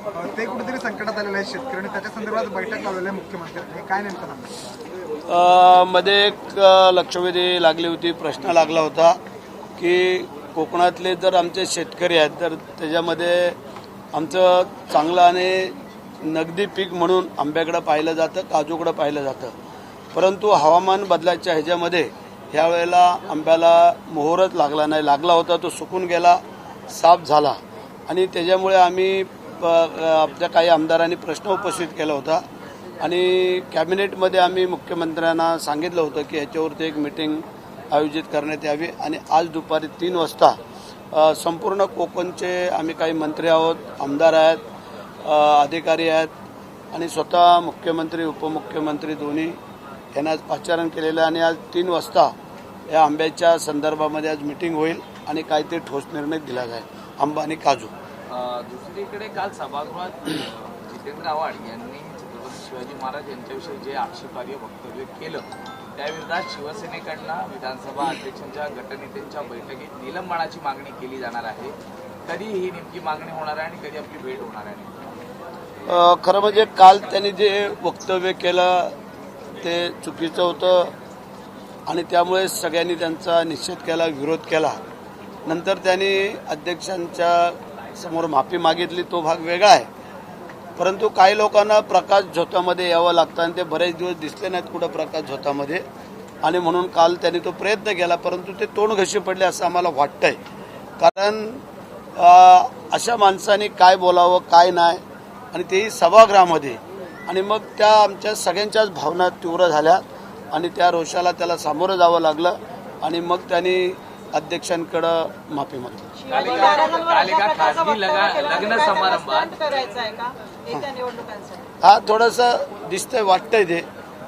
ते कुठेतरी संकटात आलेलं आहे शेतकऱ्यांनी, त्याच्या संदर्भात बैठक लावलेली आहे मुख्यमंत्र्यांनी, काय नेमकं सांगणार? मध्ये एक लक्षवेधी लागली होती, प्रश्न लागला होता की कोकणातले जर आमचे शेतकरी आहेत तर त्याच्यामध्ये आमचं चांगलं आणि नगदी पीक म्हणून आंब्याकडं पाहिलं जातं, काजूकडं पाहिलं जातं. परंतु हवामान बदलाच्या ह्याच्यामध्ये ह्यावेळेला आंब्याला मोहरच लागला नाही, लागला होता तो सुकून गेला, साफ झाला. आणि त्याच्यामुळे आम्ही आपल्या काही आमदारांनी प्रश्न उपस्थित केला होता आणि कॅबिनेटमध्ये आम्ही मुख्यमंत्र्यांना सांगितलं होतं की ह्याच्यावरती एक मीटिंग आयोजित करण्यात यावी. आणि आज दुपारी 3 वाजता संपूर्ण कोकणचे आम्ही काही मंत्री आहोत, आमदार आहेत, अधिकारी आहेत आणि स्वतः मुख्यमंत्री उपमुख्यमंत्री दोन्ही यांना आज पाचारण केलेलं आहे. आणि आज 3 वाजता या आंब्याच्या संदर्भामध्ये आज मीटिंग होईल आणि काहीतरी ठोस निर्णय दिला जाईल आंबा आणि काजू. दुसरीकडे काल सभागृहात जितेंद्र आव्हाड यांनी छत्रपती शिवाजी महाराज यांच्याविषयी जे आक्षेपार्ह वक्तव्य केलं त्याविरोधात शिवसेनेकडनं विधानसभा अध्यक्षांच्या गटनेत्यांच्या बैठकीत निलंबनाची मागणी केली जाणार आहे. कधी ही नेमकी मागणी होणार आहे आणि कधी आपली भेट होणार आहे? खरं म्हणजे काल त्यांनी जे वक्तव्य केलं ते चुकीचं होतं आणि त्यामुळे सगळ्यांनी त्यांचा निषेध केला, विरोध केला. नंतर त्यांनी अध्यक्षांच्या समोर माफी मागितली, तो भाग वेगळा आहे. परंतु काही लोकांना प्रकाश झोतामध्ये यावं लागतं आणि ते बरेच दिवस दिसले नाहीत कुठं प्रकाश झोतामध्ये, आणि म्हणून काल त्यांनी तो प्रयत्न केला. परंतु ते तोंड घशी पडले असं आम्हाला वाटतंय. कारण अशा माणसाने काय बोलावं काय नाही, आणि तेही सभागृहामध्ये. आणि मग त्या आमच्या सगळ्यांच्याच भावना तीव्र झाल्या आणि त्या रोषाला त्याला सामोरं जावं लागलं आणि मग त्यांनी अध्यक्षांकडं माफी मागितली. लग्न समारंभात हा थोडंसं दिसतंय, वाटतंय ते.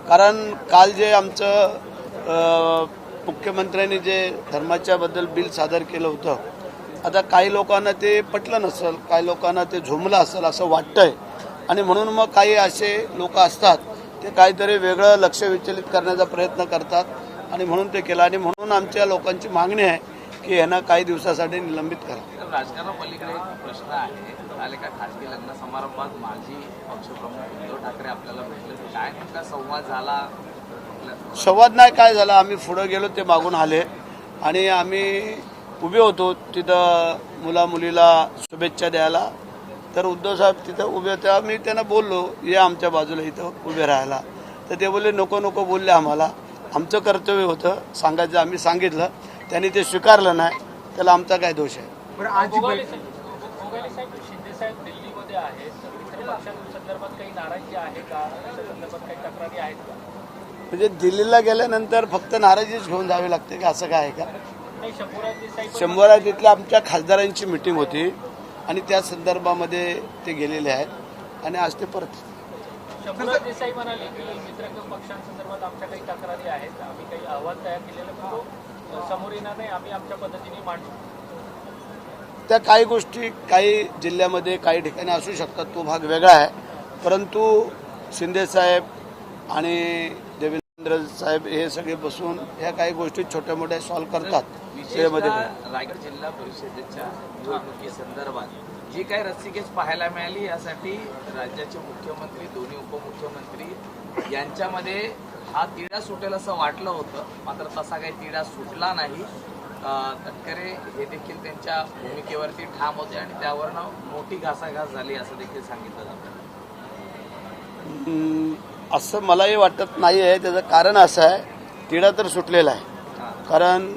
कारण काल जे आमचं मुख्यमंत्र्यांनी जे धर्माच्या बद्दल बिल सादर केलं होतं, आता काही लोकांना ते पटलं नसेल, काही लोकांना ते झोंबलं असेल असं वाटतंय. आणि म्हणून मग काही असे लोक असतात ते काहीतरी वेगळं लक्ष विचलित करण्याचा प्रयत्न करतात आणि म्हणून ते केलं. आणि म्हणून आमच्या लोकांची मागणी आहे की यांना काही दिवसासाठी निलंबित करा. राजकारणापलीकडे एक प्रश्न आहे, काल एका खासगी लग्न समारंभात माजी पक्षप्रमुख उद्धव ठाकरे आपल्याला भेटले, काय नेमका संवाद झाला? संवाद नाही काय झाला, आम्ही पुढं गेलो, ते मागून आले आणि आम्ही उभे होतो तिथं मुला मुलीला शुभेच्छा द्यायला. तर उद्धव साहेब तिथं उभे होते, आम्ही त्यांना बोललो ये आमच्या बाजूला इथं उभे राहायला. तर ते बोलले नको नको बोलले. आम्हाला आमचं कर्तव्य होतं सांगायचं, आम्ही सांगितलं, त्यांनी ते स्वीकारलं नाही, त्याला आमचा काय दोष आहे? म्हणजे दिल्लीला गेल्यानंतर फक्त नाराजीच घेऊन जावे लागते का, असं काय आहे का? शंभरात तिथल्या आमच्या खासदारांची मिटिंग होती आणि त्या संदर्भामध्ये ते गेलेले आहेत आणि आज ते परत. शंभूराज देसाई म्हणाले की मित्र पक्षांसंदर्भात आमच्या काही तक्रारी आहेत, आम्ही काही अहवाल तयार केलेला पण तो समोर येणार नाही, आम्ही आमच्या पद्धतीने मांडू. त्या काही गोष्टी काही जिल्ह्यामध्ये काही ठिकाणी असू शकतात, तो भाग वेगळा आहे. परंतु शिंदेसाहेब आणि देवेंद्र साहेब हे सगळे बसून ह्या काही गोष्टी छोट्या मोठ्या सॉल्व्ह करतात. रायगड जिल्हा परिषदेच्या निवडणुकीसंदर्भात जी काही रस्सीखेच पाहायला मिळाली, यासाठी राज्याचे मुख्यमंत्री दोन्ही उपमुख्यमंत्री यांच्यामध्ये हा तिढा सुटेल असं वाटलं होतं, मात्र तसा काही तिढा सुटला नाही. तटकरे हे देखील त्यांच्या भूमिकेवरती ठाम होते आणि त्यावरनं मोठी घासाघास झाली असं देखील सांगितलं जातं. असं मलाही वाटत नाही आहे. त्याचं कारण असं आहे, तिढा तर सुटलेला आहे. कारण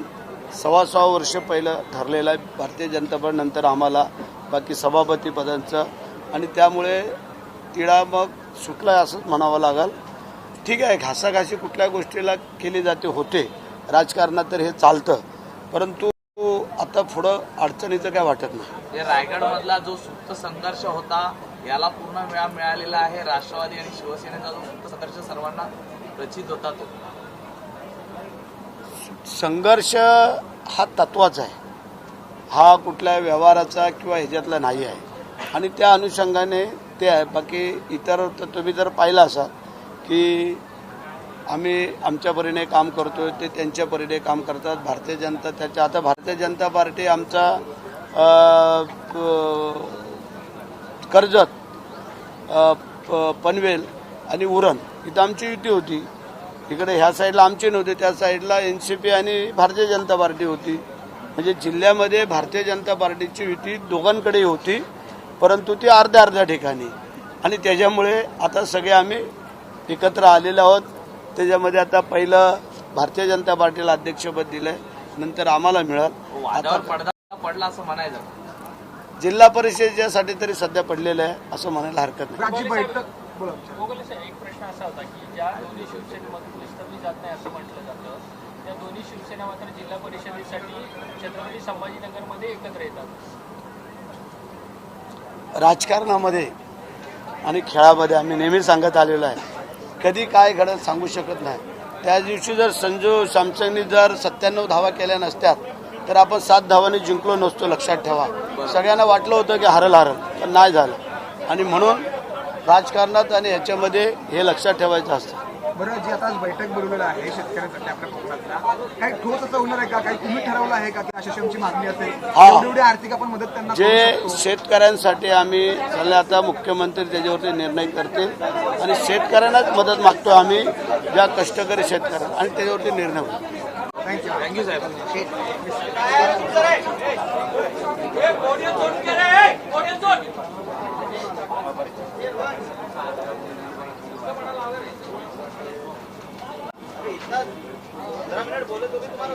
6.25 वर्ष पहिलं ठरलेलं आहे भारतीय जनता पार्टी, नंतर आम्हाला बाकी सभापती पदांचं, आणि त्यामुळे तिढा मग सुटला असंच म्हणावं लागेल. ठीक आहे, घासाघासी कुठल्या गोष्टीला केली जाते होते राजकारणात, तर हे चालतं. परंतु आता पुढं अडचणीचं काय वाटत नाही. रायगडमधला जो सुप्त संघर्ष होता याला पूर्ण वेळा मिळालेला आहे. राष्ट्रवादी आणि शिवसेनेचा जो सुप्त संघर्ष सर्वांना प्रचित होता, तो संघर्ष हा तत्वाचा आहे, हा कुठल्या व्यवहाराचा किंवा ह्याच्यातला नाही आहे. आणि त्या अनुषंगाने ते आहे. बाकी इतर तर तुम्ही जर पाहिलं असाल की आम्ही आमच्या परीने काम करतोय, ते त्यांच्या परीने काम करतात. भारतीय जनता त्याच्या, आता भारतीय जनता पार्टी आमचा कर्जत पनवेल आणि उरण इथं आमची युती होती. इकडे ह्या साईडला आमची नव्हती, त्या साईडला NCP आणि भारतीय जनता पार्टी होती. म्हणजे जिल्ह्यामध्ये भारतीय जनता पार्टीची युती दोघांकडे होती, परंतु ती अर्ध्या अर्ध्या ठिकाणी. आणि त्याच्यामुळे आता सगळे आम्ही एकत्र आलेलो आहोत. त्याच्यामध्ये आता पहिलं भारतीय जनता पार्टीला अध्यक्षपद दिलंय, नंतर आम्हाला मिळाल. वादावर पडदा पडला असं म्हणायचं. जिल्हा परिषदेसाठी तरी सध्या पडलेलं आहे असं म्हणायला हरकत नाही. राज्य बैठक बोला. गोगले साहेब, एक प्रश्न असा होता की ज्या दोन्ही शिवसेनेमधून विस्तरली जात नाही असं म्हटलं जातं, त्या दोन्ही शिवसेना मात्र जिल्हा परिषदेसाठी छत्रपती संभाजीनगरमध्ये एकत्र येतात. राजकारणामध्ये आणि खेळामध्ये आम्ही नेहमी सांगत आलेलो आहे, कधी काय घडत सांगू शकत नाही. त्या दिवशी जर संजू सॅमसंगनी जर 97 धावा केल्या नसत्यात तर आपण 7 धावांनी जिंकलो नसतो. लक्षात ठेवा. सगळ्यांना वाटलं होतं की हरल पण नाही झालं. आणि म्हणून राजकारणात आणि ह्याच्यामध्ये हे लक्षात ठेवायचं असतं. बरं, जी आता आज बैठक बोलवलेलं आहे शेतकऱ्यांसाठी आपल्या कोकणातल्या, काही ठोस असं होणार आहे का? काही तुम्ही ठरवलं आहे का की अशी आमची मागणी असेल, एवढी आर्थिक आपण मदत त्यांना करू जे शकतो? शेतकऱ्यांसाठी आम्ही चालले, आता मुख्यमंत्री त्याच्यावरती निर्णय करतील आणि शेतकऱ्यांनाच मदत मागतो आम्ही, ज्या कष्टकरी शेतकऱ्यांना, आणि त्याच्यावरती निर्णय होईल. थँक्यू. थँक्यू साहेब. बोलत होते तुम्हाला.